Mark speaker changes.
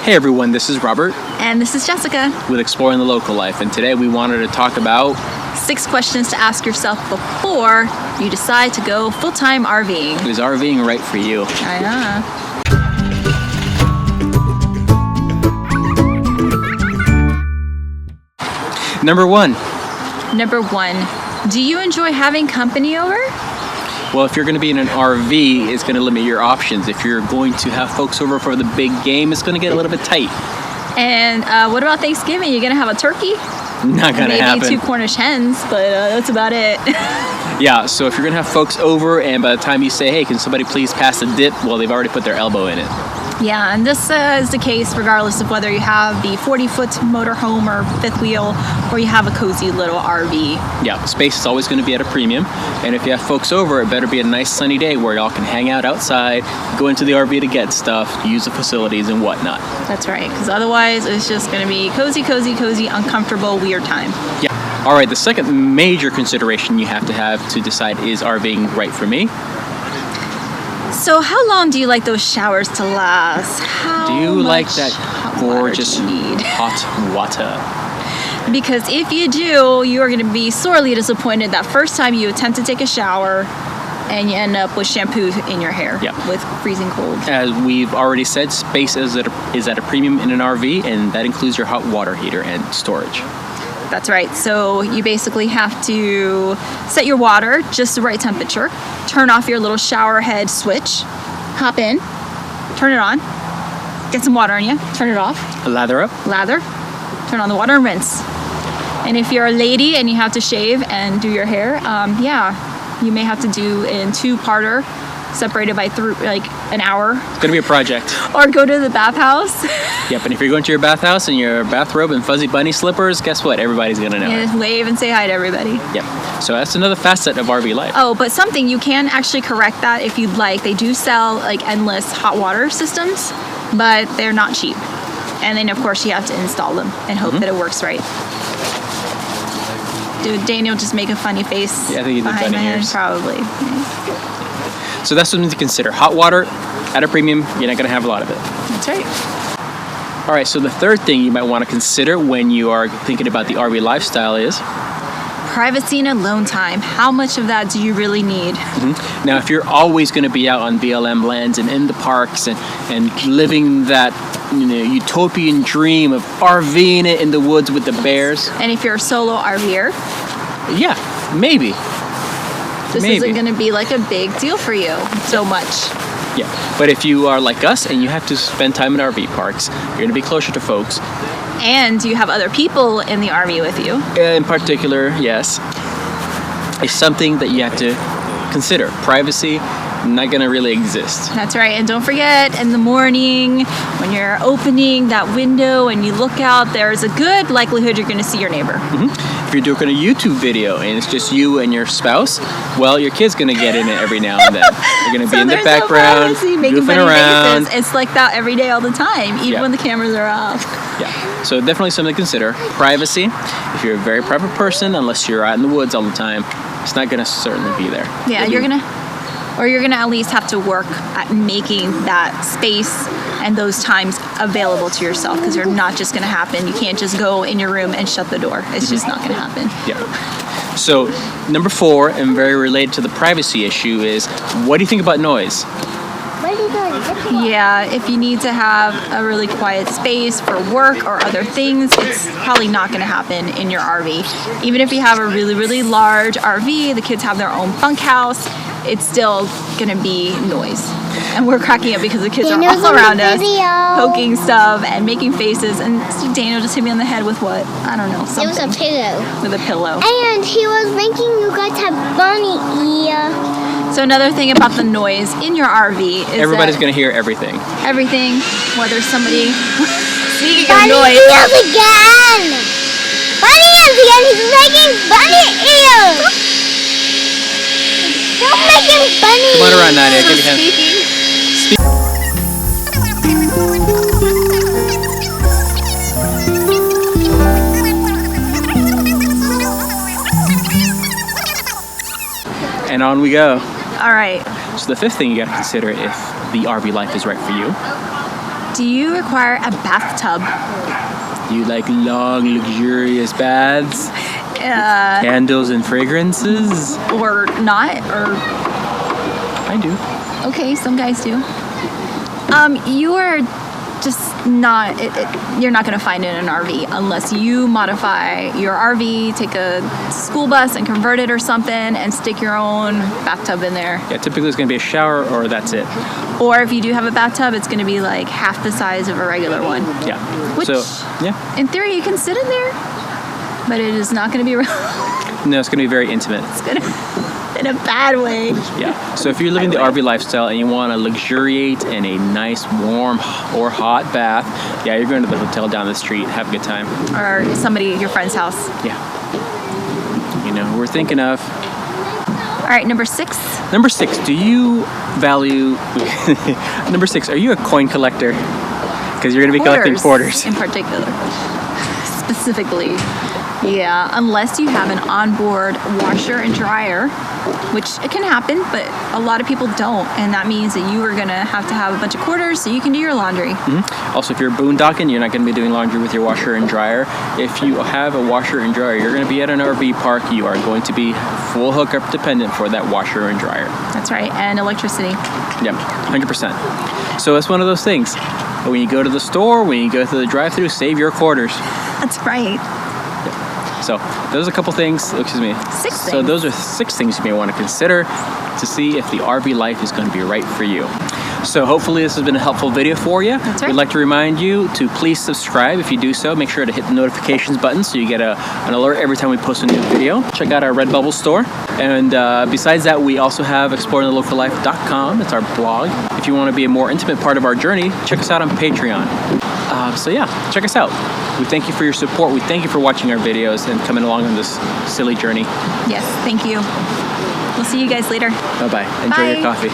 Speaker 1: Hey everyone, this is Robert.
Speaker 2: And this is Jessica.
Speaker 1: With Exploring the Local Life, and today we wanted to talk about
Speaker 2: 6 questions to ask yourself before you decide to go full-time RVing.
Speaker 1: is RVing right for you? Number one,
Speaker 2: do you enjoy having company over?
Speaker 1: well, if you're going to be in an RV, it's going to limit your options. If you're going to have folks over for the big game, it's going to get a little bit tight.
Speaker 2: And what about Thanksgiving? You gonna have a turkey?
Speaker 1: Not going to happen.
Speaker 2: Maybe 2 Cornish hens, but that's about it.
Speaker 1: Yeah, so if you're going to have folks over and by the time you say, hey, can somebody please pass the dip? Well, they've already put their elbow in it.
Speaker 2: Yeah, and this is the case regardless of whether you have the 40-foot motorhome or fifth wheel or you have a cozy little RV.
Speaker 1: Yeah, space is always going to be at a premium. And if you have folks over, it better be a nice sunny day where y'all can hang out outside, go into the RV to get stuff, use the facilities and whatnot.
Speaker 2: That's right, because otherwise it's just going to be cozy, uncomfortable, weird time.
Speaker 1: Yeah. All right, the second major consideration you have to decide is RVing right for me.
Speaker 2: So how long do you like those showers to last?
Speaker 1: Do you like that gorgeous hot water?
Speaker 2: Because if you do, you are going to be sorely disappointed that first time you attempt to take a shower and you end up with shampoo in your hair with freezing cold.
Speaker 1: As we've already said, space is at a premium in an RV, and that includes your hot water heater and storage.
Speaker 2: That's right. So you basically have to set your water just the right temperature, turn off your little shower head switch, hop in, turn it on, get some water on you, turn it off.
Speaker 1: Lather up.
Speaker 2: Lather, turn on the water and rinse. And if you're a lady and you have to shave and do your hair, you may have to do in 2-parter, separated by an hour.
Speaker 1: It's going to be a project.
Speaker 2: Or go to the bathhouse.
Speaker 1: Yep, and if you're going to your bathhouse in your bathrobe and fuzzy bunny slippers, guess what? Everybody's going to know it.
Speaker 2: Wave and say hi to everybody.
Speaker 1: Yep. So that's another facet of RV life.
Speaker 2: Oh, but something, you can actually correct that if you'd like. They do sell endless hot water systems, but they're not cheap. And then, of course, you have to install them and hope that it works right. Did Daniel just make a funny face?
Speaker 1: Yeah, I think he did funny ears.
Speaker 2: Probably.
Speaker 1: So that's something to consider. Hot water at a premium, you're not going to have a lot of it.
Speaker 2: That's right.
Speaker 1: All right, so the third thing you might want to consider when you are thinking about the RV lifestyle is
Speaker 2: privacy and alone time. How much of that do you really need?
Speaker 1: Now, if you're always going to be out on BLM lands and in the parks and living that utopian dream of RVing it in the woods with the bears.
Speaker 2: And if you're a solo RVer?
Speaker 1: Yeah, maybe.
Speaker 2: This isn't going to be like a big deal for you so much.
Speaker 1: Yeah, but if you are like us and you have to spend time in RV parks, you're going to be closer to folks.
Speaker 2: And you have other people in the RV with you.
Speaker 1: In particular, yes. It's something that you have to consider. Privacy, not going to really exist.
Speaker 2: That's right. And don't forget, in the morning, when you're opening that window and you look out, there's a good likelihood you're going to see your neighbor.
Speaker 1: If you're doing a YouTube video and it's just you and your spouse, well, your kid's going to get in it every now and then. You're going to be in the background, goofing around.
Speaker 2: Faces. It's like that every day, all the time, even when the cameras are off.
Speaker 1: Yeah, so definitely something to consider. Privacy. If you're a very private person, unless you're out in the woods all the time, it's not going to certainly be there.
Speaker 2: Yeah, you're going to at least have to work at making that space and those times available to yourself, because they're not just going to happen. You can't just go in your room and shut the door. It's just not going to happen.
Speaker 1: Yeah. So number 4, and very related to the privacy issue, is what do you think about noise?
Speaker 2: Yeah, if you need to have a really quiet space for work or other things, it's probably not going to happen in your RV. Even if you have a really, really large RV, the kids have their own bunkhouse, it's still going to be noise. And we're cracking up because the kids are all around us, poking stuff and making faces. And Daniel just hit me on the head with what? I don't know, something.
Speaker 3: It was a pillow.
Speaker 2: With a pillow.
Speaker 3: And he was making you guys have bunny ear.
Speaker 2: So another thing about the noise in your RV is
Speaker 1: everybody's going to hear everything.
Speaker 2: Everything, whether somebody speaking of
Speaker 3: bunny
Speaker 2: noise.
Speaker 3: Ears again! Bunny ears again! He's making bunny ears! Don't make him bunny ears!
Speaker 1: Come on around, Nadia. Give me a hand. And on we go.
Speaker 2: All right.
Speaker 1: So the 5th thing you got to consider if the RV life is right for you.
Speaker 2: Do you require a bathtub?
Speaker 1: You like long, luxurious baths? Candles and fragrances?
Speaker 2: Or not? Or
Speaker 1: I do.
Speaker 2: okay, some guys do. You are just not. You're not going to find it in an RV unless you modify your RV, take a school bus and convert it or something, and stick your own bathtub in there.
Speaker 1: Yeah, typically it's going to be a shower, or that's it.
Speaker 2: Or if you do have a bathtub, it's going to be like half the size of a regular one.
Speaker 1: Yeah.
Speaker 2: Which,
Speaker 1: so, yeah.
Speaker 2: in theory, you can sit in there, but it is not going to be.
Speaker 1: No, it's going to be very intimate.
Speaker 2: It's going to. In a bad way.
Speaker 1: Yeah. So if you're living the RV lifestyle and you want to luxuriate in a nice, warm or hot bath, yeah, you're going to the hotel down the street, have a good time.
Speaker 2: Or somebody at your friend's house.
Speaker 1: Yeah. You know who we're thinking of.
Speaker 2: All right, number 6.
Speaker 1: Number 6, do you value... Number 6, are you a coin collector? Because you're going to be collecting quarters.
Speaker 2: In particular. Specifically. Yeah, unless you have an onboard washer and dryer, which it can happen, but a lot of people don't, and that means that you are going to have a bunch of quarters so you can do your laundry.
Speaker 1: Mm-hmm. Also, if you're boondocking, you're not going to be doing laundry with your washer and dryer. If you have a washer and dryer, you're going to be at an RV park, you are going to be full hookup dependent for that washer and dryer.
Speaker 2: That's right, and electricity.
Speaker 1: Yep, 100%. So it's one of those things. When you go to the store, when you go to the drive-thru, save your quarters.
Speaker 2: That's right.
Speaker 1: So those are a couple things, excuse me.
Speaker 2: 6 things.
Speaker 1: So those are 6 things you may want to consider to see if the RV life is going to be right for you. So hopefully this has been a helpful video for you.
Speaker 2: That's right.
Speaker 1: We'd like to remind you to please subscribe. If you do so, make sure to hit the notifications button so you get an alert every time we post a new video. Check out our Redbubble store. And besides that, we also have exploringthelocallife.com. It's our blog. If you want to be a more intimate part of our journey, check us out on Patreon. So yeah, check us out. We thank you for your support. We thank you for watching our videos and coming along on this silly journey.
Speaker 2: Yes, thank you. We'll see you guys later.
Speaker 1: Bye-bye. Enjoy
Speaker 2: Bye.
Speaker 1: your coffee.